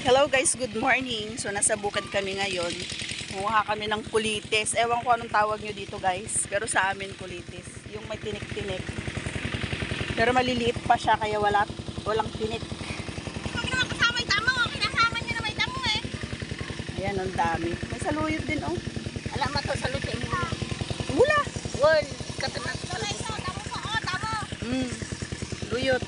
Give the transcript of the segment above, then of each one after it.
Hello guys, good morning. So nasa bukid kami ngayon. Kumuha kami ng kulitis. Ewan ko anong tawag nyo dito guys. Pero sa amin kulitis. Yung may tinik-tinik. Pero maliliit pa siya kaya walang tinik. Huwag naman kasama yung damo. Kinasama niya na may damo eh. Ayan, ang dami. May saluyot din oh. Alam mo to, salutin mo. Wala. Wal, katanak sa damo po, oh, damo. Luyot.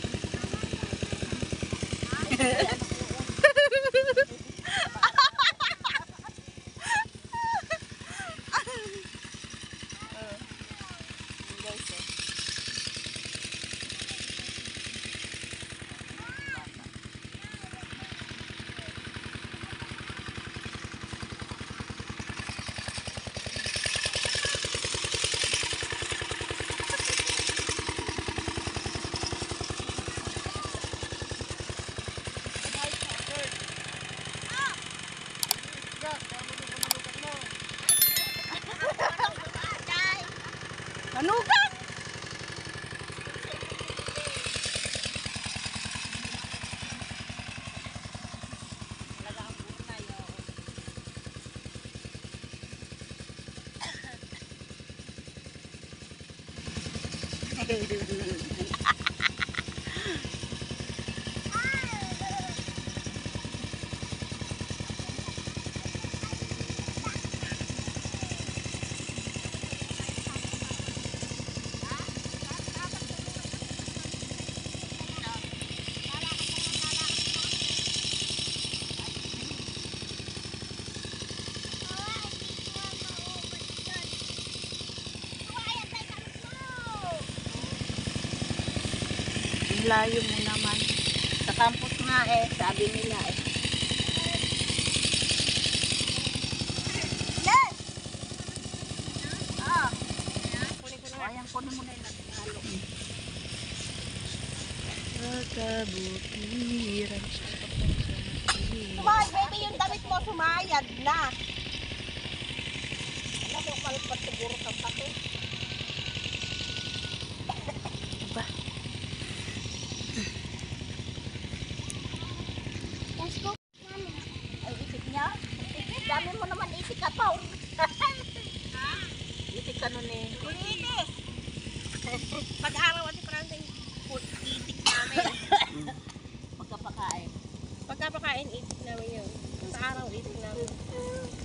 Manugang! Layo mo naman. Sa campus nga eh, sabi nila eh. Yes! Ah. Ayan, kunin mo na yung naghalo. Pagkabutiran. Sumayad, baby, yung damit mo sumayad na. Alam mo, kalpat siguro kang pati. Ba? Let's go. Ay, isip niya? Dami mo naman isip ka pa. Isip ka nun eh. Kulitis! Pag-araw at parang itik namin. Pagkapakain. Pagkapakain, itik namin yun. Sa araw, itik namin.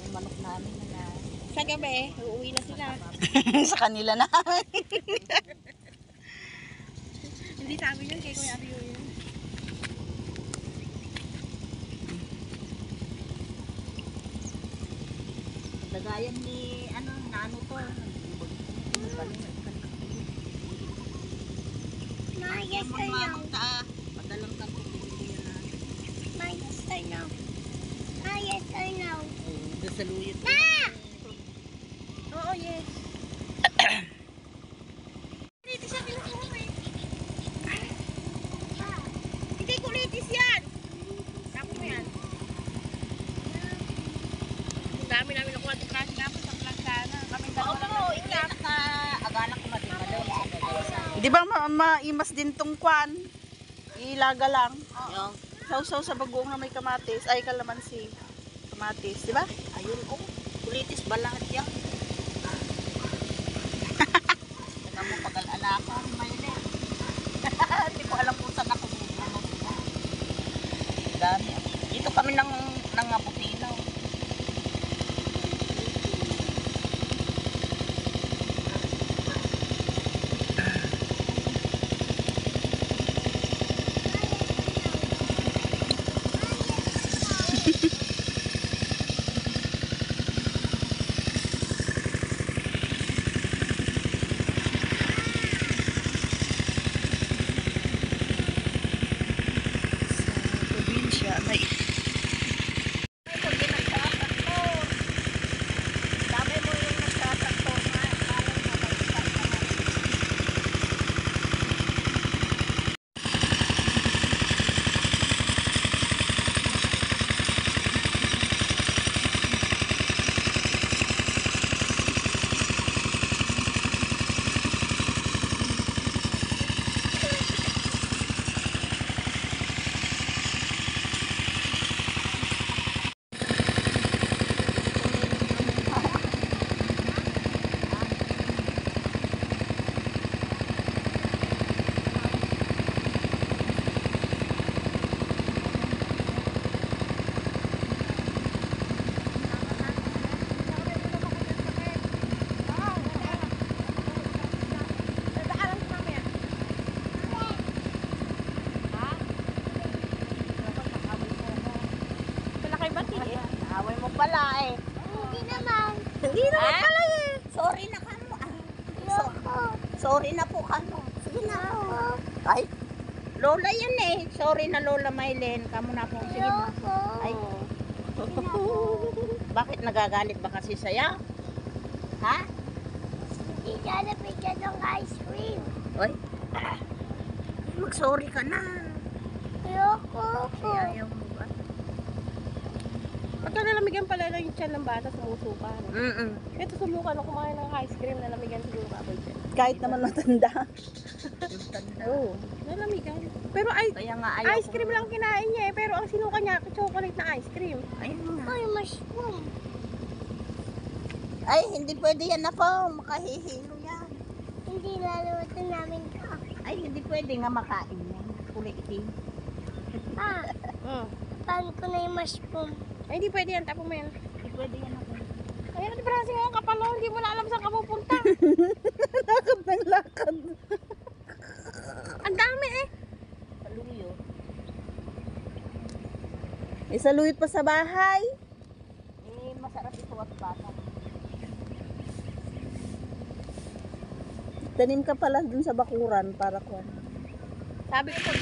Yung manok namin na sa gabi, uuwi na sila. Sa kanila na. Hindi sabi yun kay Kuya Abiyo yun. Lagayan ni nano to. Mayas tayo. Padalang ka kung hindi yan na. Mayas tayo. Mayas tayo. Dasaluyot. Ma! Oo, yes. Kulitis yan, kinukuha mo eh. Hindi kulitis yan. Tapos mo yan. Ang dami namin nakuha sa crash namin sa Plagsana. Kami dalawa lang. Oo, hindi naka-agalang ko matimadal. Di ba maimas din tong kwan? Ilaga lang. Yung, Sausaw sa bagoong na may kamatis. Ay, kalamansi. Kamatis, di ba? ayun ko. Kulitis ba lahat yan? Teka mo pag-alala ko. Mayroon. Hindi ko alam kung saan ako bubulong. Dami. Dito kami ng Abutinaw. Probinsya. May... kay Bati eh. Away mo pala eh. Hindi naman. Hindi naman pala eh. Sorry na kamo. Sorry na po kamo. Sige na. Ay, Lola yan eh. Sorry na Lola Mylene. Kamo na po. Sige na. Ay, bakit nagagalit ba kasi saya? Ha? Hindi ka nabigyan ng ice cream. Oy. Mag-sorry ka na. Ayoko po. Ayaw mo ba? Pagka nalamigan pala lang yung tiyan ng bata, sumusuka. No? Mm-mm. Ito sumuka nung kumain ng ice cream, nalamigan siguro ako dyan. Kahit naman matanda. Oo, nalamigan. Pero Kaya nga ayaw ice cream lang kinain niya eh. Pero ang sinuka niya, chocolate na ice cream. Ayun nga. Ay, mushroom. Ay, hindi pwede yan ako. Makahihilo yan. Hindi luluto namin to. Ay, hindi pwede nga makain yan. Kulay itim. Ah, paano ko na yung mushroom? Ay, hindi pwede yan. Tapo mo yan. Hindi pwede yan ako. Ay, ano parang singa kapalo, hindi mo na alam saan ka pupunta. Lakad ng lakad. Ang dami eh. Paluyo. Isaluyot pa sa bahay. Eh, masarap ito at bata. Tanim ka pala dun sa bakuran para kuwan. Sabi ko pag